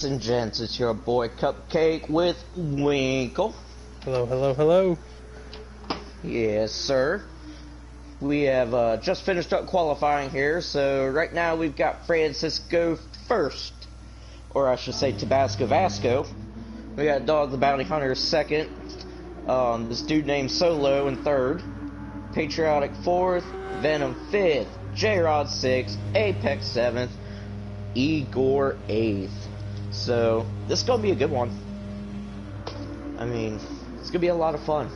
And gents, it's your boy Cupcake with Winkle. Hello, hello, hello. Yes, sir. We have just finished up qualifying here, so right now we've got Francisco first. Or I should say Tabasco Vasco. We got Dog the Bounty Hunter second. This dude named Solo in third. Patriotic fourth. Venom fifth. J-Rod sixth. Apex seventh. Igor eighth. So, this is going to be a good one. I mean, it's going to be a lot of fun.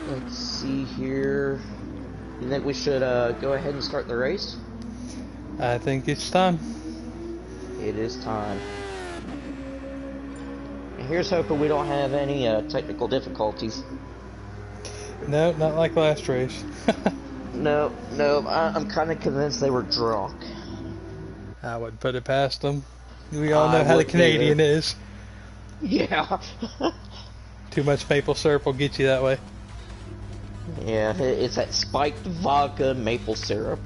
Let's see here. You think we should go ahead and start the race? I think it's time. It is time. And here's hoping we don't have any technical difficulties. No, not like last race. No, I'm kind of convinced they were drunk. I wouldn't put it past them. We all know how the Canadian is. Yeah. Too much maple syrup will get you that way. Yeah, it's that spiked vodka maple syrup.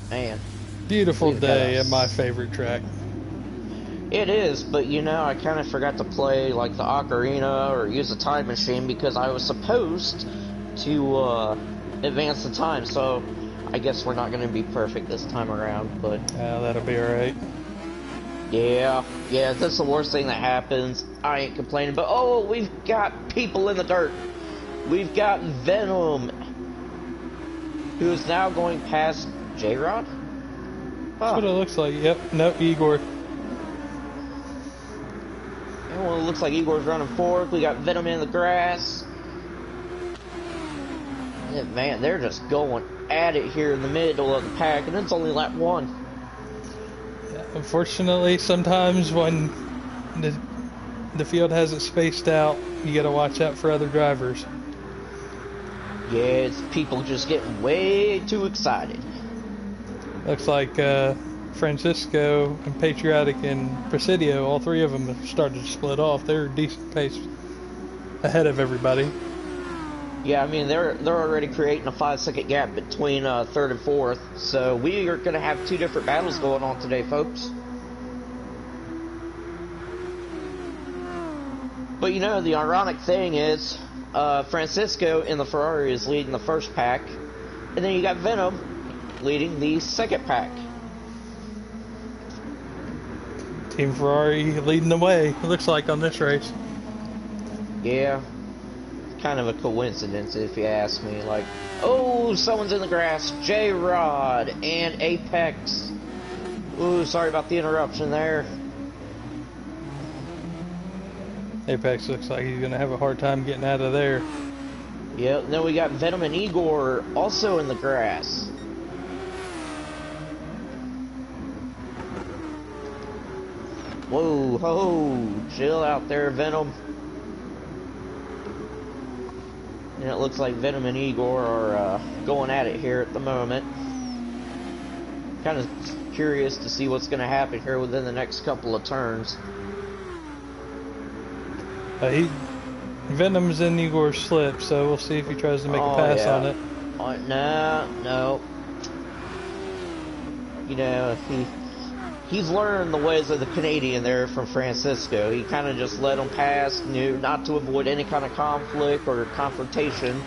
Man. Beautiful day at my favorite track. It is, but you know, I kind of forgot to play like the ocarina or use the time machine because I was supposed to advance the time, so I guess we're not going to be perfect this time around, but... Yeah, that'll be alright. Yeah, that's the worst thing that happens. I ain't complaining, but oh, we've got people in the dirt. We've got Venom, who is now going past J-Rod? That's what it looks like. Yep, nope, Igor. Well, it looks like Igor's running forward. We got Venom in the grass. Yeah, man, they're just going at it here in the middle of the pack, and it's only lap one. Yeah, unfortunately, sometimes when the field has it spaced out, you got to watch out for other drivers. Yeah, it's people just getting way too excited. Looks like Francisco and Patriotic and Presidio, all three of them have started to split off. They're a decent pace ahead of everybody. Yeah, I mean, they're already creating a 5-second gap between third and fourth, so we are going to have two different battles going on today, folks. But you know, the ironic thing is, Francisco in the Ferrari is leading the first pack, and then you got Venom leading the second pack. Team Ferrari leading the way, it looks like, on this race. Yeah. Kind of a coincidence, if you ask me. Like, oh, someone's in the grass. J-Rod and Apex. Ooh, sorry about the interruption there. Apex looks like he's going to have a hard time getting out of there. Yep, then we got Venom and Igor also in the grass. Whoa, ho, chill out there, Venom. And it looks like Venom and Igor are going at it here at the moment. Kind of curious to see what's going to happen here within the next couple of turns. Venom's in Igor's slip, so we'll see if he tries to make a pass on it. No. You know, he's learned the ways of the Canadian there from Francisco. He kind of just let him pass, knew not to avoid any kind of conflict or confrontation.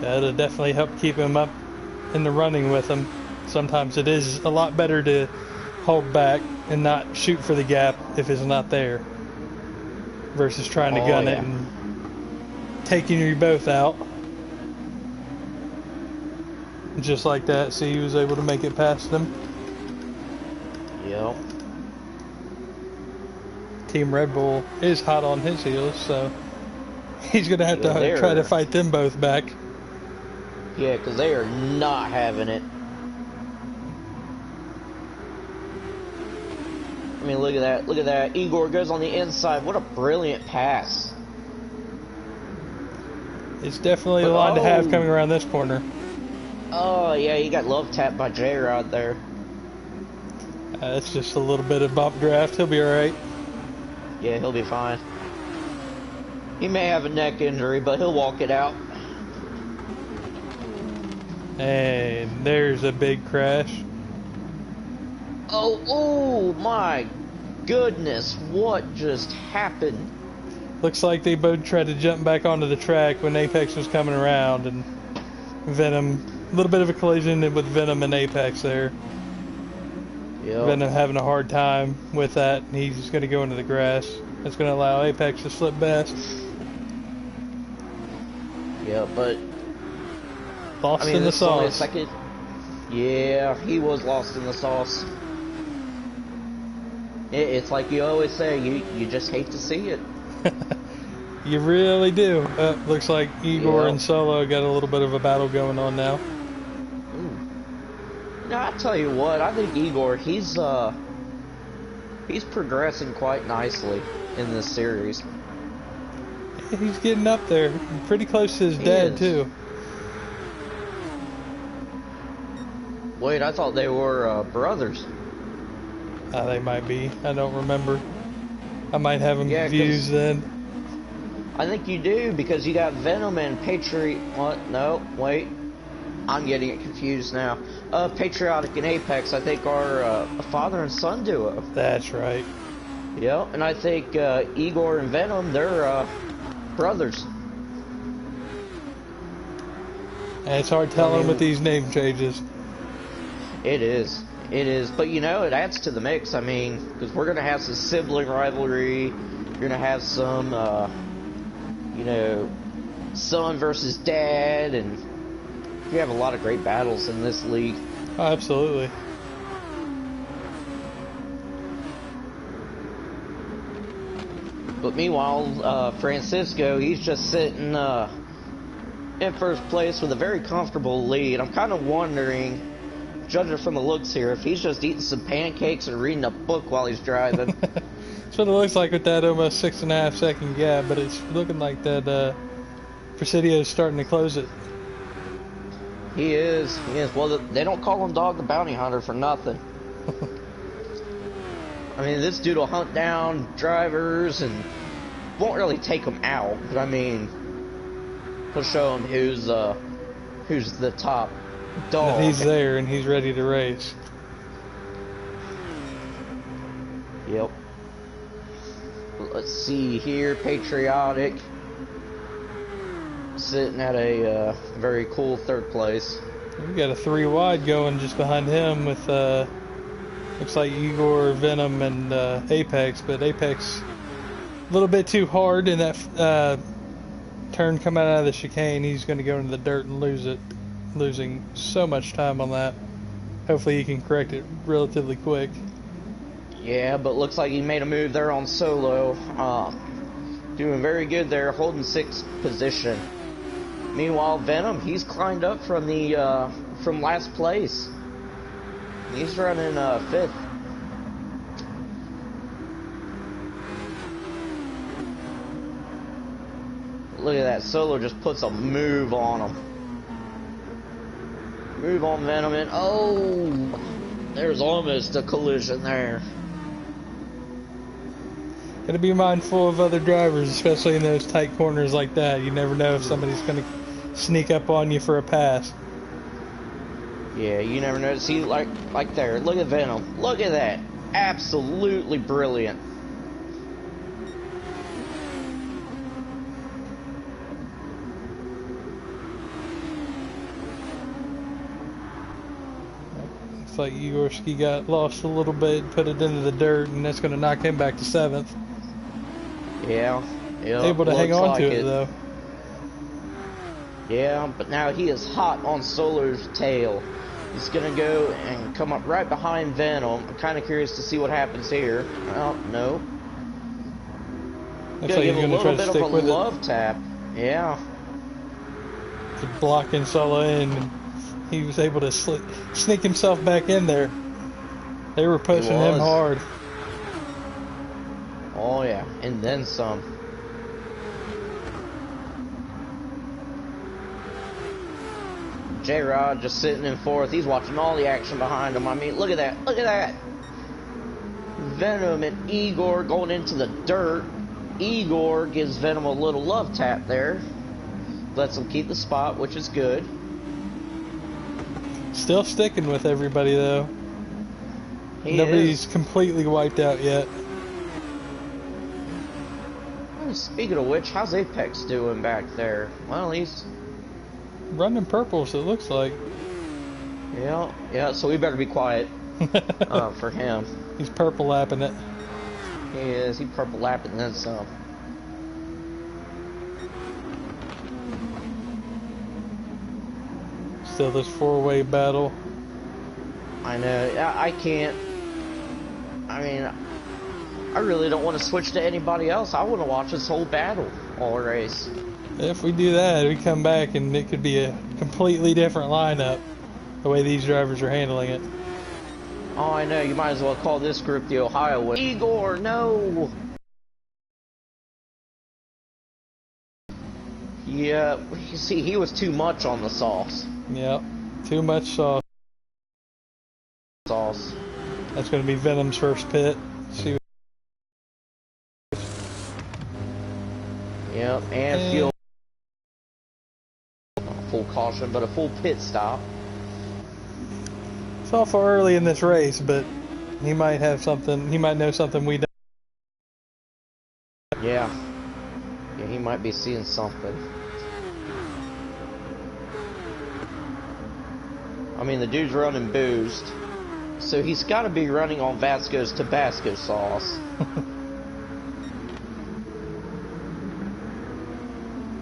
That'll definitely help keep him up in the running with him. Sometimes it is a lot better to hold back and not shoot for the gap if it's not there, versus trying to gun it and taking you both out. Just like that, see, he was able to make it past them. Yep. Team Red Bull is hot on his heels, so he's going to have to try to fight them both back. Yeah, because they are not having it. I mean, look at that. Igor goes on the inside. What a brilliant pass. It's definitely a line to have coming around this corner. Oh, yeah, he got love tapped by J-Rod there. It's just a little bit of bump draft. He'll be alright. Yeah, he'll be fine. He may have a neck injury, but he'll walk it out. And there's a big crash. Oh my goodness, what just happened? Looks like they both tried to jump back onto the track when Apex was coming around, and Venom, a little bit of a collision with Venom and Apex there. Yep. Venom having a hard time with that, and he's just going to go into the grass. That's going to allow Apex to slip past. Yeah, but Lost in the sauce. Second. Yeah, he was lost in the sauce. It's like you always say, you just hate to see it. You really do. Looks like Igor Yeah. and Solo got a little bit of a battle going on now. Now, I tell you what, I think Igor, he's progressing quite nicely in this series. He's getting up there, pretty close to his dad is. too. Wait, I thought they were brothers. They might be. I don't remember. I might have them Yeah, confused then. I think you do, because you got Venom and Patriot. What? No, wait. I'm getting it confused now. Patriotic and Apex, I think, are a father and son duo. That's right. Yeah, and I think Igor and Venom, they're brothers. And it's hard telling with these name changes. It is. It is. But, you know, it adds to the mix. I mean, because we're going to have some sibling rivalry. You're going to have some, you know, son versus dad. And you have a lot of great battles in this league. Oh, absolutely. But meanwhile, Francisco, he's just sitting in first place with a very comfortable lead. I'm kind of wondering, judging from the looks here, if he's just eating some pancakes and reading a book while he's driving. That's what it looks like with that almost 6.5 second gap, but it's looking like that Presidio's starting to close it. He is. He is. Well, they don't call him Dog the Bounty Hunter for nothing. I mean, this dude will hunt down drivers and won't really take them out, but I mean, he'll show them who's the top dog. And he's there and he's ready to race. Yep. Let's see here, Patriotic sitting at a very cool third place. We got a 3 wide going just behind him with looks like Igor, Venom, and Apex, but Apex a little bit too hard in that turn coming out of the chicane. He's going to go into the dirt and lose it, losing so much time on that. Hopefully he can correct it relatively quick. Yeah, but looks like he made a move there on Solo. Doing very good there, holding 6th position. Meanwhile, Venom, he's climbed up from the from last place. He's running 5th. Look at that. Solo just puts a move on him. Move on Venom, and oh, there's almost a collision there. Gotta be mindful of other drivers, especially in those tight corners like that. You never know if somebody's gonna sneak up on you for a pass. Yeah, you never know. See, like there. Look at Venom. Look at that. Absolutely brilliant. Looks like Igorski got lost a little bit, put it into the dirt, and that's going to knock him back to 7th. Yeah. Able to hang on to it, though. Yeah, but now he is hot on Solo's tail. He's going to go and come up right behind Venom. I'm kind of curious to see what happens here. Well, no. Looks like he's going to try to stick with it. Love tap. Yeah. Just blocking Solo in. And he was able to sneak himself back in there. They were pushing him hard. Oh, yeah. And then some. J-Rod just sitting in 4th. He's watching all the action behind him. I mean, look at that. Look at that. Venom and Igor going into the dirt. Igor gives Venom a little love tap there. Lets him keep the spot, which is good. Still sticking with everybody, though. Nobody's completely wiped out yet. Speaking of which, how's Apex doing back there? Well, he's running purples, it looks like. Yeah, so we better be quiet for him. He's purple lapping it. He is. He's purple lapping then some. Still this four-way battle. I know. I can't. I mean, I really don't want to switch to anybody else. I want to watch this whole battle, all race. If we do that, we come back and it could be a completely different lineup, the way these drivers are handling it. Oh, I know. You might as well call this group the Ohio one. Igor, no! Yeah, you see, he was too much on the sauce. Yep, too much sauce. That's going to be Venom's first pit. See. Yep, and fuel. Full caution, but a full pit stop. It's awful early in this race, but he might have something. He might know something we don't. Yeah, he might be seeing something. I mean, the dude's running boozed, so he's got to be running on Vasco's Tabasco sauce.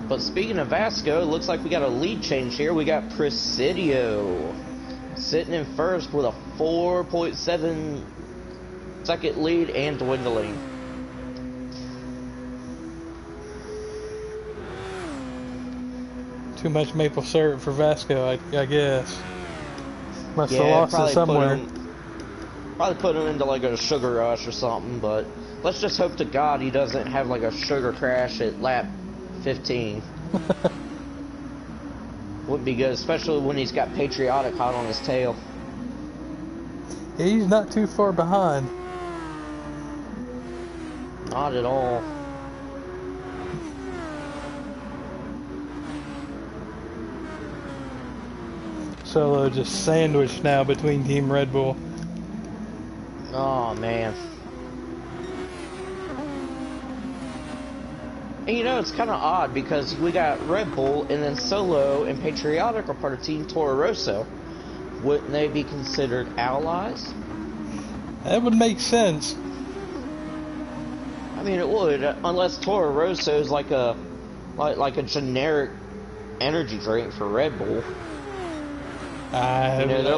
But speaking of Vasco, it looks like we got a lead change here. We got Presidio sitting in first with a 4.7 second lead and dwindling. Too much maple syrup for Vasco, I guess. Must have Yeah, lost it somewhere. Probably put him into like a sugar rush or something, but let's just hope to God he doesn't have like a sugar crash at lap 15. Wouldn't be good, especially when he's got Patriotic hot on his tail. Yeah, he's not too far behind. Not at all. Solo just sandwiched now between Team Red Bull. Oh, man. And you know, it's kind of odd because we got Red Bull and then Solo and Patriotic are part of Team Toro Rosso. Wouldn't they be considered allies? That would make sense. I mean, it would, unless Toro Rosso is like a generic energy drink for Red Bull. You know, they're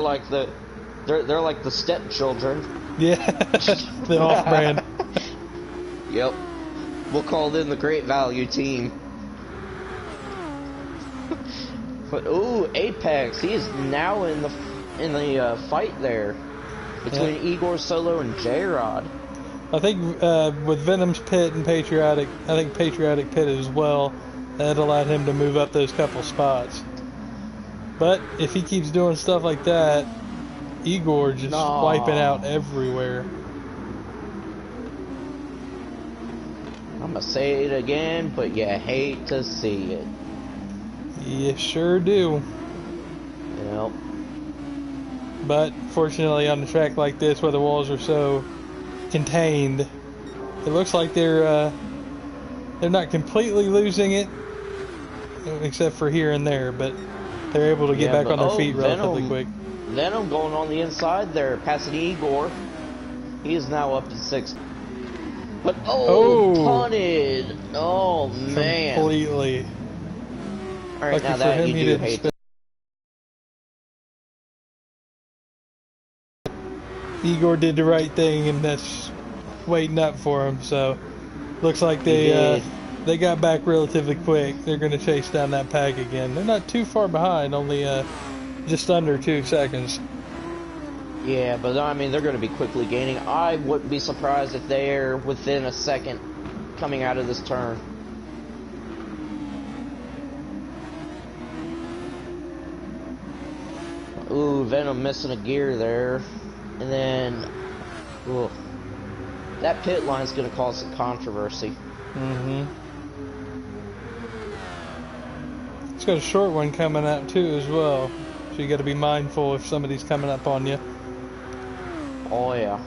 like the stepchildren. Yeah, the off-brand. Yep. We'll call them the Great Value Team. But ooh, Apex, he is now in the fight there between Igor, Solo, and J-Rod. I think with Venom's pit and Patriotic, I think Patriotic pit as well. That allowed him to move up those couple spots. But if he keeps doing stuff like that, Igor just wiping out everywhere. I'm gonna say it again, but you hate to see it. You sure do. Yep. But fortunately, on a track like this, where the walls are so contained, it looks like they're not completely losing it, except for here and there. But they're able to get back on their feet relatively quick. Venom going on the inside there, passing Igor. He is now up to 6th. But punted! Oh man! Completely. All right, now that you do hate. Igor did the right thing, and that's waiting up for him. So, looks like they got back relatively quick. They're going to chase down that pack again. They're not too far behind, only just under 2 seconds. Yeah, but I mean, they're going to be quickly gaining. I wouldn't be surprised if they're within a second coming out of this turn. Ooh, Venom missing a gear there. And then, ooh. that pit line's going to cause some controversy. Mm-hmm. It's got a short one coming out too as well, so you got to be mindful if somebody's coming up on you. Oh yeah.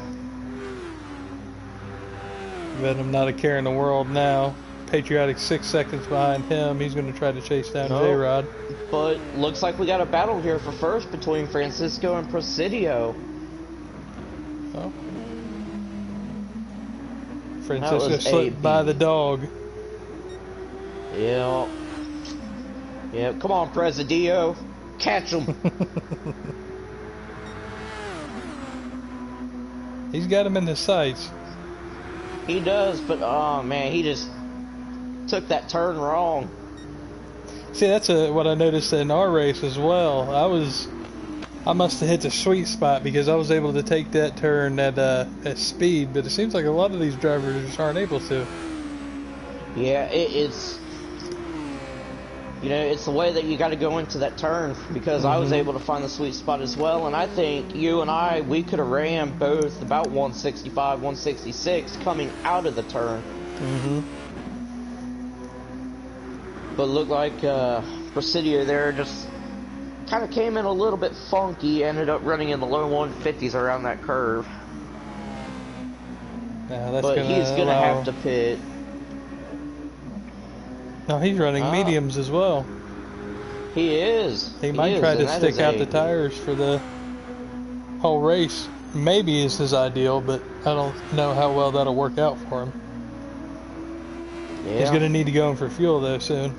Venom not a care in the world now. Patriotic 6 seconds behind him. He's going to try to chase down J-Rod. But looks like we got a battle here for first between Francisco and Presidio. Oh. Francisco slipped by the dog. Yeah. Yeah, come on, Presidio. Catch him. He's got him in his sights. He does, but oh man, he just took that turn wrong. See, that's what I noticed in our race as well. I must have hit the sweet spot because I was able to take that turn at speed, but it seems like a lot of these drivers just aren't able to. Yeah, it's you know, it's the way that you got to go into that turn, because I was able to find the sweet spot as well, and I think you and I, we could have ran both about 165, 166 coming out of the turn. But it looked like Presidio there just kind of came in a little bit funky, ended up running in the low 150s around that curve. But he's going to have to pit. No, he's running mediums as well. He is. He might try to stick out the tires for the whole race. Maybe is his ideal, but I don't know how well that'll work out for him. Yeah. He's going to need to go in for fuel, though, soon.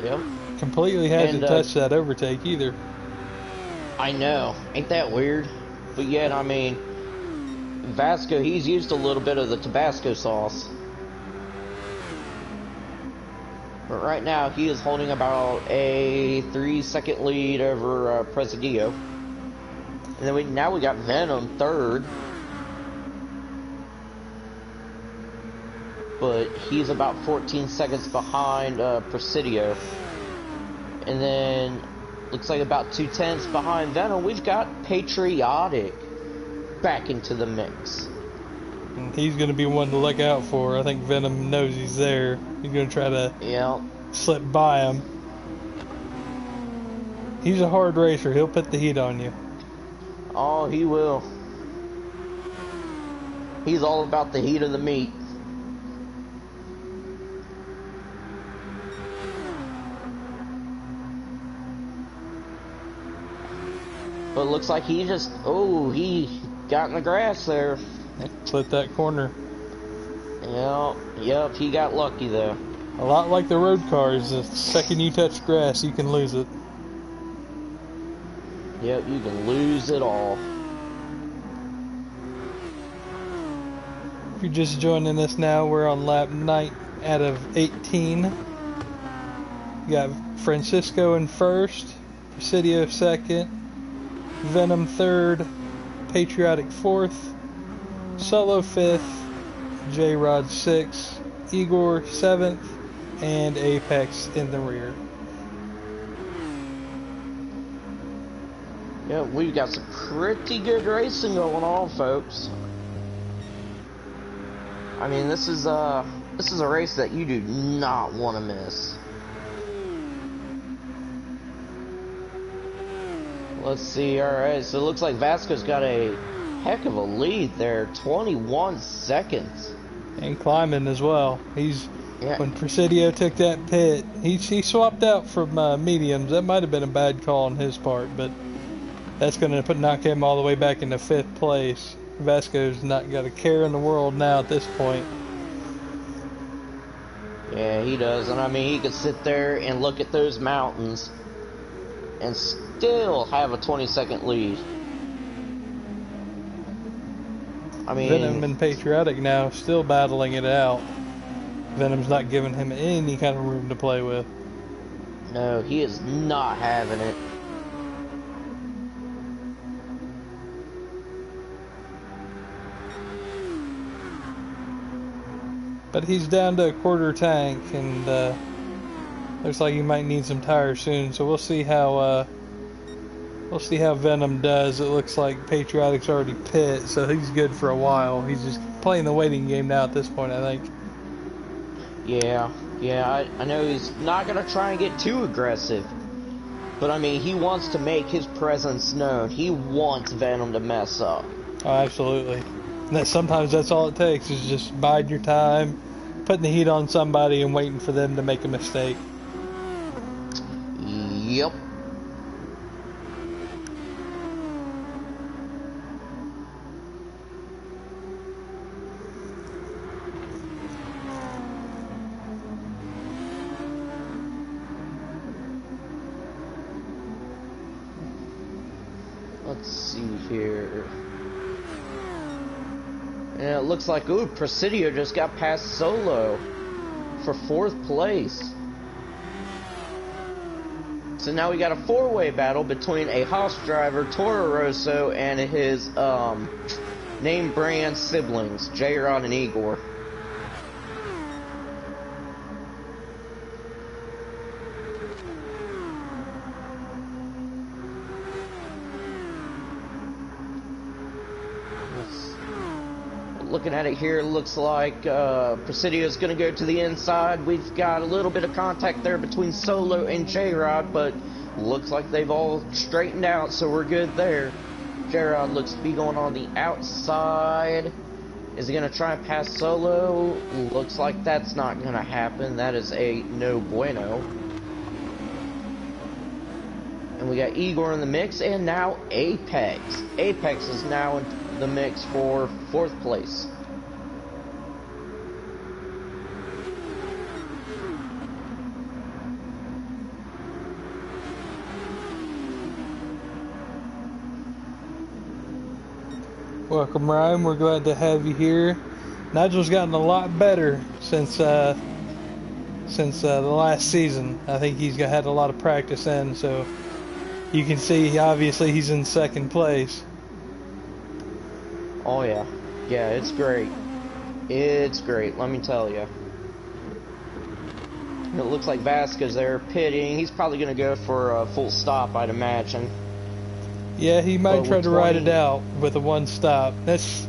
Yep. Completely hasn't touched that overtake, either. I know. Ain't that weird? But yet, I mean, Vasco, he's used a little bit of the Tabasco sauce. But right now, he is holding about a 3-second lead over Presidio. And then now we got Venom third. But he's about 14 seconds behind Presidio. And then, looks like about 2/10 behind Venom, we've got Patriotic back into the mix. He's going to be one to look out for. I think Venom knows he's there. He's going to try to slip by him. He's a hard racer. He'll put the heat on you. Oh, he will. He's all about the heat of the meat. But it looks like he just, he got in the grass there. Split that corner. Yep, he got lucky though. A lot like the road cars, the second you touch grass, you can lose it. Yep, you can lose it all. If you're just joining us now, we're on lap 9 out of 18. We got Francisco in first, Presidio second, Venom third, Patriotic fourth, Solo fifth, J-Rod sixth, Igor seventh, and Apex in the rear. Yeah, we've got some pretty good racing going on, folks. I mean, this is a race that you do not want to miss. Let's see. All right, so it looks like Vasco's got a heck of a lead there, 21 seconds. And climbing as well. When Presidio took that pit, he swapped out from mediums. That might have been a bad call on his part, but that's going to knock him all the way back into 5th place. Vasco's not got a care in the world now at this point. Yeah, he does. And I mean, he could sit there and look at those mountains and still have a 20-second lead. I mean, Venom and Patriotic now still battling it out. Venom's not giving him any kind of room to play with. No, he is not having it. But he's down to a quarter tank, and looks like he might need some tires soon. So we'll see how We'll see how Venom does. It looks like Patriotic's already pit, so he's good for a while. He's just playing the waiting game now at this point, I think. Yeah, I know he's not going to try and get too aggressive. But, I mean, he wants to make his presence known. He wants Venom to mess up. Oh, absolutely. And sometimes that's all it takes, is just biding your time, putting the heat on somebody, and waiting for them to make a mistake. Yep. Let's see here. And it looks like, ooh, Presidio just got past Solo for 4th place. So now we got a 4-way battle between a Haas driver, Toro Rosso, and his name brand siblings, J-Rod and Igor. Looking at it here, it looks like Presidio is going to go to the inside. We've got a little bit of contact there between Solo and J-Rod, but looks like they've all straightened out, so we're good there. J-Rod looks to be going on the outside. Is he going to try and pass Solo? Looks like that's not going to happen. That is a no bueno. And we got Igor in the mix, and now Apex. Apex is now in the mix for 4th place. Welcome, Ryan. We're glad to have you here. Nigel's gotten a lot better since the last season. I think he's had a lot of practice in, so you can see obviously he's in 2nd place. Oh yeah, it's great. It's great, let me tell you. It looks like Vasquez there pitting. He's probably going to go for a full stop, I'd imagine. Yeah, he might try to ride it out with a 1 stop. That's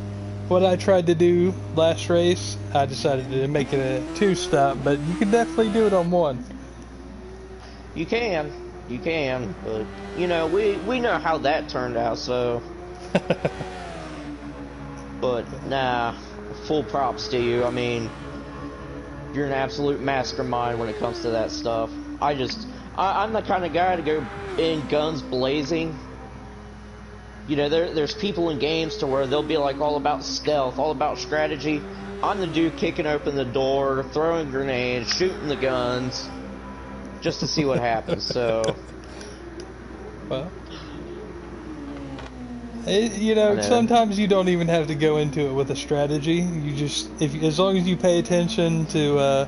what I tried to do last race. I decided to make it a 2 stop, but you can definitely do it on 1. You can, but you know, we know how that turned out, so. But nah, full props to you. I mean, you're an absolute mastermind when it comes to that stuff. I'm the kind of guy to go in guns blazing. You know, there's people in games to where they'll be like all about stealth, all about strategy. I'm the dude kicking open the door, throwing grenades, shooting the guns, just to see what happens. So, well, sometimes you don't even have to go into it with a strategy. You just, as long as you pay attention to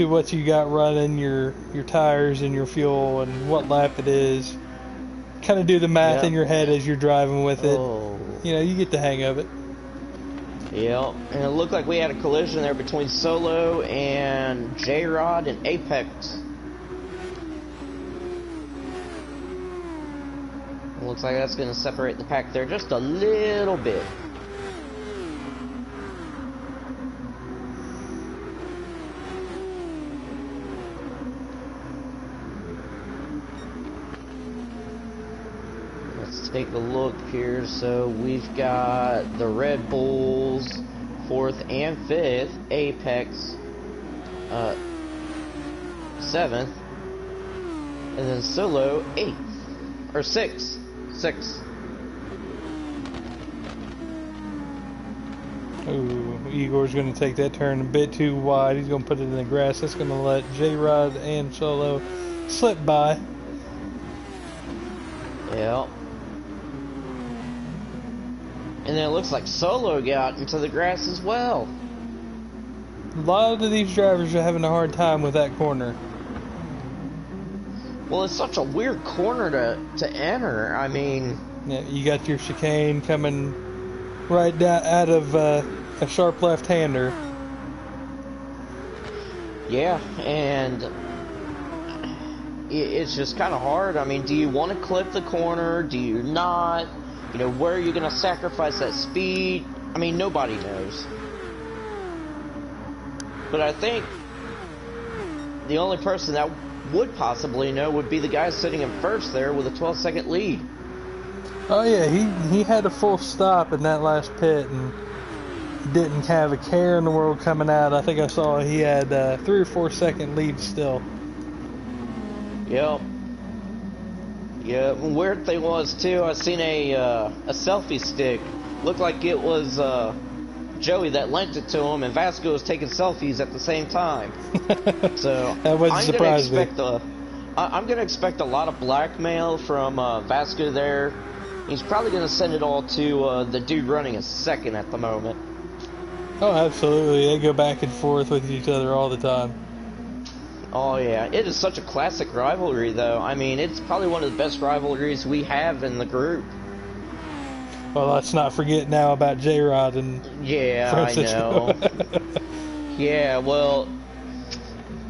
what you got running, your tires and your fuel and what lap it is, kind of do the math in your head as you're driving with it. You know, you get the hang of it. Yep, and it looked like we had a collision there between Solo and J-Rod and Apex. It looks like that's going to separate the pack there just a little bit. Let's take a look here. So we've got the Red Bulls 4th and 5th, Apex 7th, and then Solo 8th, or 6th. Ooh, Igor's going to take that turn a bit too wide. He's going to put it in the grass. That's going to let J-Rod and Solo slip by. Yep. And then it looks like Solo got into the grass as well. A lot of these drivers are having a hard time with that corner. Well, it's such a weird corner to enter. I mean, yeah, you got your chicane coming right down out of a sharp left-hander. Yeah, and it's just kind of hard. I mean, do you want to clip the corner? Do you not? You know, where are you going to sacrifice that speed? I mean, nobody knows. But I think the only person that would possibly know would be the guy sitting in first there with a 12-second lead. Oh yeah, he had a full stop in that last pit and didn't have a care in the world coming out. I think I saw he had 3 or 4 second lead still. Yep. Yeah, weird thing was too, I seen a selfie stick. Looked like it was Joey that lent it to him, and Vasco was taking selfies at the same time. So that wouldn't surprise me. I'm gonna expect a lot of blackmail from Vasco there. He's probably gonna send it all to the dude running a second at the moment. Oh, absolutely. They go back and forth with each other all the time. Oh yeah, it is such a classic rivalry though. I mean, it's probably one of the best rivalries we have in the group. Well, let's not forget now about J-Rod and Francisco. I know. Yeah, well,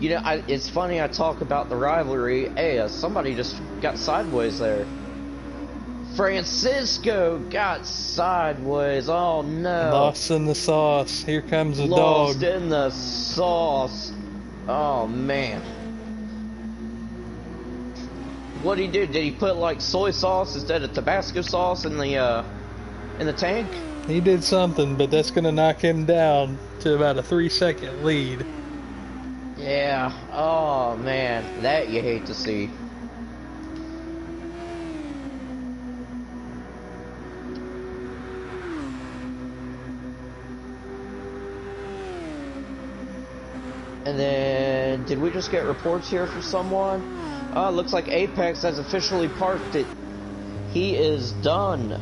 you know, it's funny I talk about the rivalry. Hey, somebody just got sideways there. Francisco got sideways. Oh no! Lost in the sauce. Here comes a dog. Lost in the sauce. Oh man. What did he do? Did he put like soy sauce instead of Tabasco sauce in the tank? He did something, but that's gonna knock him down to about a 3-second lead. Yeah. Oh man, that you hate to see. And then, did we just get reports here for someone? Looks like Apex has officially parked it. He is done.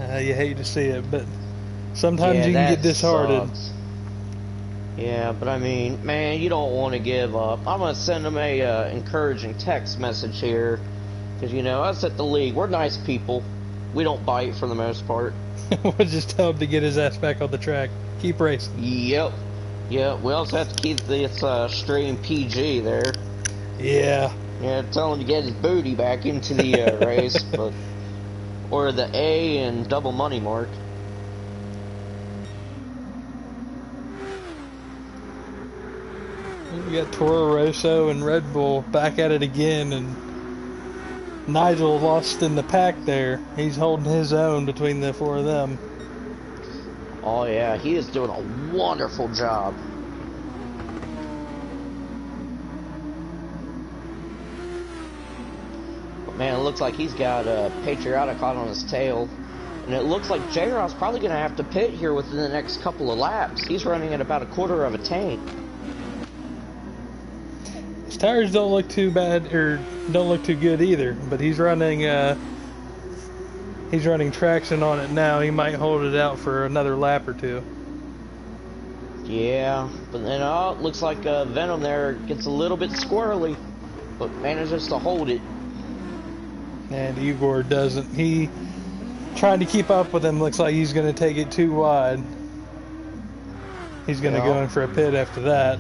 You hate to see it, but sometimes you can get disheartened. Sucks. Yeah, but I mean, man, you don't want to give up. I'm going to send him a encouraging text message here. Because, you know, us at the league, we're nice people. We don't bite for the most part. We'll just tell him to get his ass back on the track. Keep racing. Yep. Yeah, we also have to keep this stream PG there. Yeah. Yeah, tell him to get his booty back into the race, but or the A and double money mark. We got Toro Rosso and Red Bull back at it again, and Nigel lost in the pack there. He's holding his own between the 4 of them. Oh yeah, he is doing a wonderful job. But man, it looks like he's got Patriotic hot on his tail. And it looks like J-Rod's probably going to have to pit here within the next couple of laps. He's running at about a quarter of a tank. His tires don't look too bad, or don't look too good either, but he's running traction on it now. He might hold it out for another lap or 2. Yeah, but then it looks like Venom there gets a little bit squirrely, but manages to hold it. And Igor doesn't. He trying to keep up with him. Looks like he's going to take it too wide. He's going to go in for a pit after that.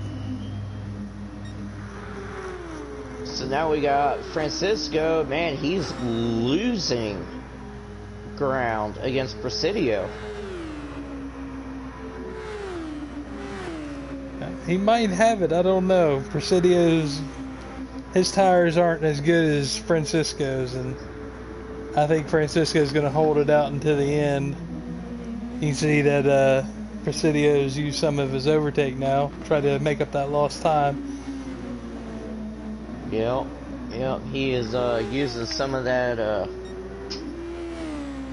So now we got Francisco. Man, he's losing ground against Presidio. He might have it, I don't know. Presidio's, his tires aren't as good as Francisco's, and I think Francisco's going to hold it out until the end. You can see that Presidio's used some of his overtake now, try to make up that lost time. Yep, he is using some of that,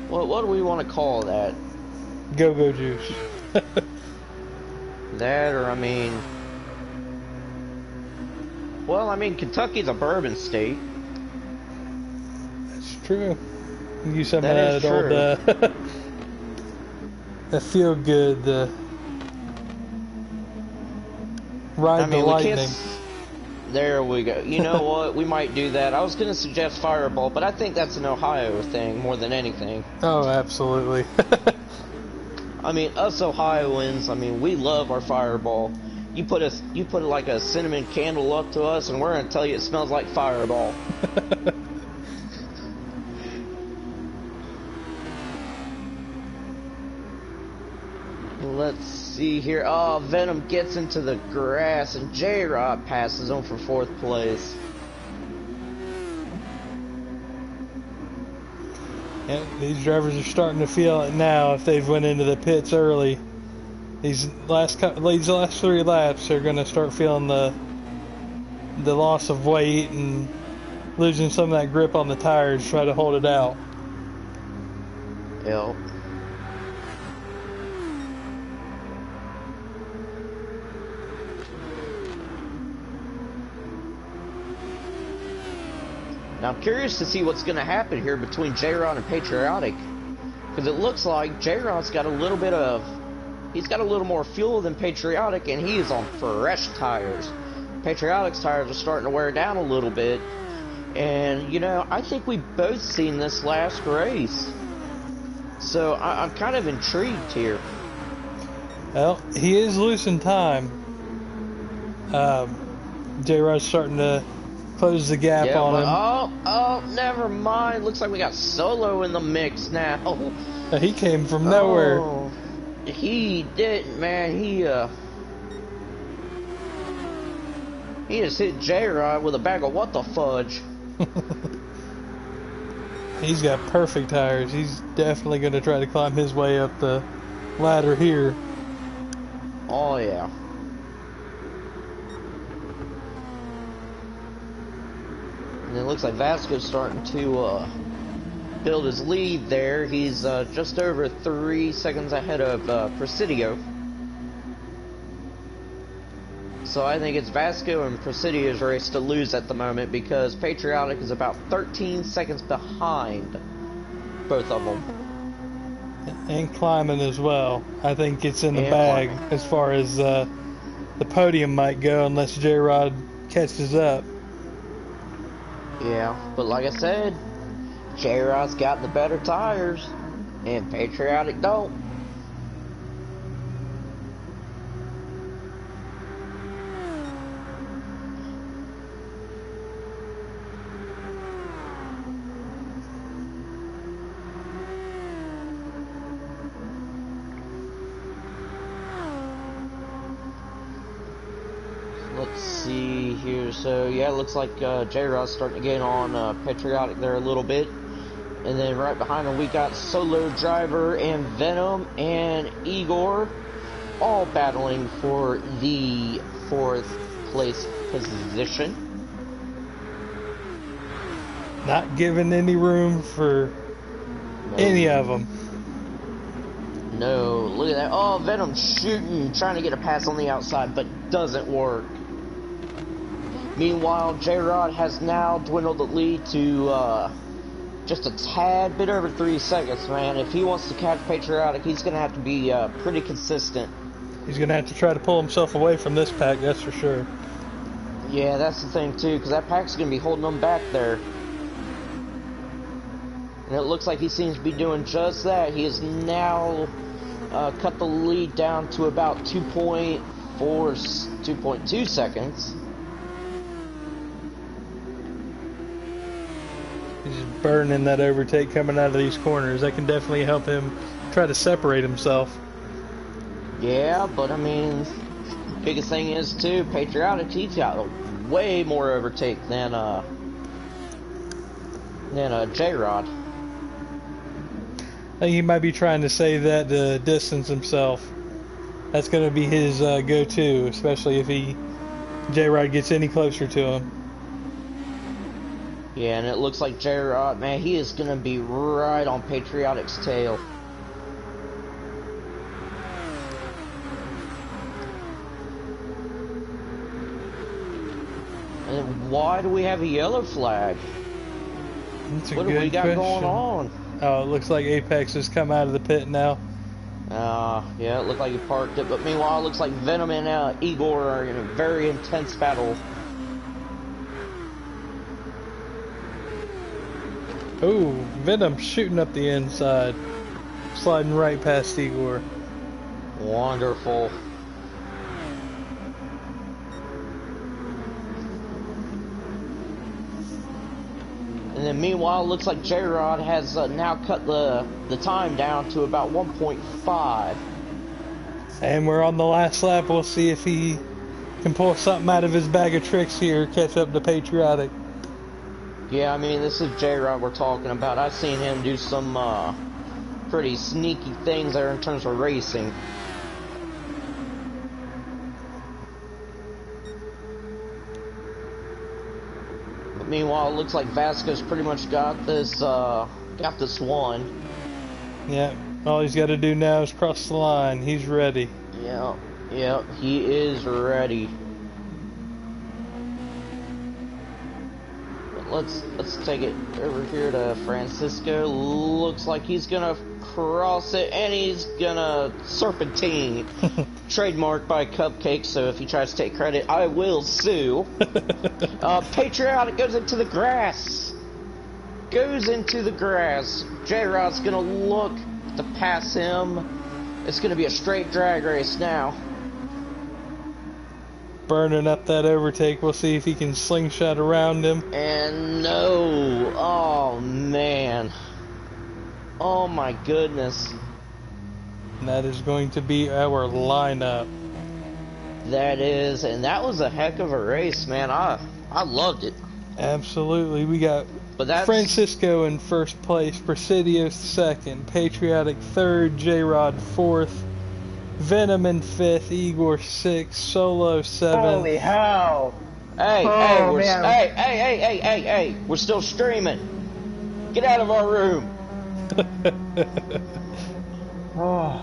what do we want to call that? Go-go juice. That, or I mean, well, I mean, Kentucky's a bourbon state. That's true. You use some of that old, that feel good, ride the lightning. There we go. You know what? We might do that. I was going to suggest Fireball, but I think that's an Ohio thing more than anything. Oh, absolutely. I mean, us Ohioans, I mean, we love our Fireball. you put like a cinnamon candle up to us, and we're gonna tell you it smells like Fireball. Let's see here. Oh, Venom gets into the grass, and J-Rod passes him for 4th place. Yeah, these drivers are starting to feel it now. If they've went into the pits early, these last 3 laps, they're going to start feeling the loss of weight and losing some of that grip on the tires. Try to hold it out. Yep. Now I'm curious to see what's going to happen here between J-Rod and Patriotic, because it looks like J-Rod's got a little bit of, he's got a little more fuel than Patriotic, and he is on fresh tires. Patriotic's tires are starting to wear down a little bit, and you know, I think we've both seen this last race, so I'm kind of intrigued here. Well, he is losing time. J-Rod's starting to close the gap on him. Oh, never mind. Looks like we got Solo in the mix now. He came from nowhere. Oh, he didn't, man. He just hit J-Rod with a bag of what the fudge. He's got perfect tires. He's definitely going to try to climb his way up the ladder here. Oh, yeah. And it looks like Vasco's starting to build his lead there. He's just over 3 seconds ahead of Presidio. So I think it's Vasco and Presidio's race to lose at the moment, because Patriotic is about 13 seconds behind both of them. And climbing as well. I think it's in the And bag climbing. as far as the podium might go, unless J-Rod catches up. Yeah, but like I said, J-Rod's got the better tires, and Patriotic don't. Let's see here. So yeah, it looks like J-Rod's starting to gain on Patriotic there a little bit, and then right behind him we got Solo Driver and Venom and Igor, all battling for the 4th place position. Not giving any room for any of them. No, look at that. Oh, Venom shooting, trying to get a pass on the outside, but doesn't work. Meanwhile, J-Rod has now dwindled the lead to just a tad bit over 3 seconds, man. If he wants to catch Patriotic, he's going to have to be pretty consistent. He's going to have to try to pull himself away from this pack, that's for sure. Yeah, that's the thing, too, because that pack's going to be holding him back there. And it looks like he seems to be doing just that. He has now cut the lead down to about 2.2 seconds. He's just burning that overtake coming out of these corners. That can definitely help him try to separate himself. Yeah, but I mean, biggest thing is too, Patriotic, he's got a way more overtake than J-Rod. I think he might be trying to save that to distance himself. That's going to be his go-to, especially if J-Rod gets any closer to him. Yeah, and it looks like J-Rod, man, he is going to be right on Patriotic's tail. And why do we have a yellow flag? That's a What do good we got question. going on? Oh, it looks like Apex has come out of the pit now. Yeah, it looked like he parked it, but meanwhile, it looks like Venom and Igor are in a very intense battle. Ooh, Venom shooting up the inside, sliding right past Igor. Wonderful. And then meanwhile, it looks like J-Rod has now cut the time down to about 1.5. And we're on the last lap. We'll see if he can pull something out of his bag of tricks here, catch up to Patriotic. Yeah, I mean, this is J-Rod we're talking about. I've seen him do some pretty sneaky things there in terms of racing. But meanwhile, it looks like Vasco's pretty much got this one. Yeah, all he's got to do now is cross the line. He's ready. Yeah, he is ready. Let's take it over here to Francisco. Looks like he's gonna cross it, and he's gonna serpentine. Trademarked by Cupcake, so if he tries to take credit, I will sue. Patriotic goes into the grass. J-Rod's gonna look to pass him. It's gonna be a straight drag race now. Burning up that overtake. We'll see if he can slingshot around him. And no. Oh, man. Oh, my goodness. And that is going to be our lineup. That is. And that was a heck of a race, man. I loved it. Absolutely. We got Francisco in first place, Presidio second, Patriotic third, J-Rod fourth, Venom in fifth, Igor sixth, Solo seventh. Holy hell! Hey, we're still streaming. Get out of our room. Oh.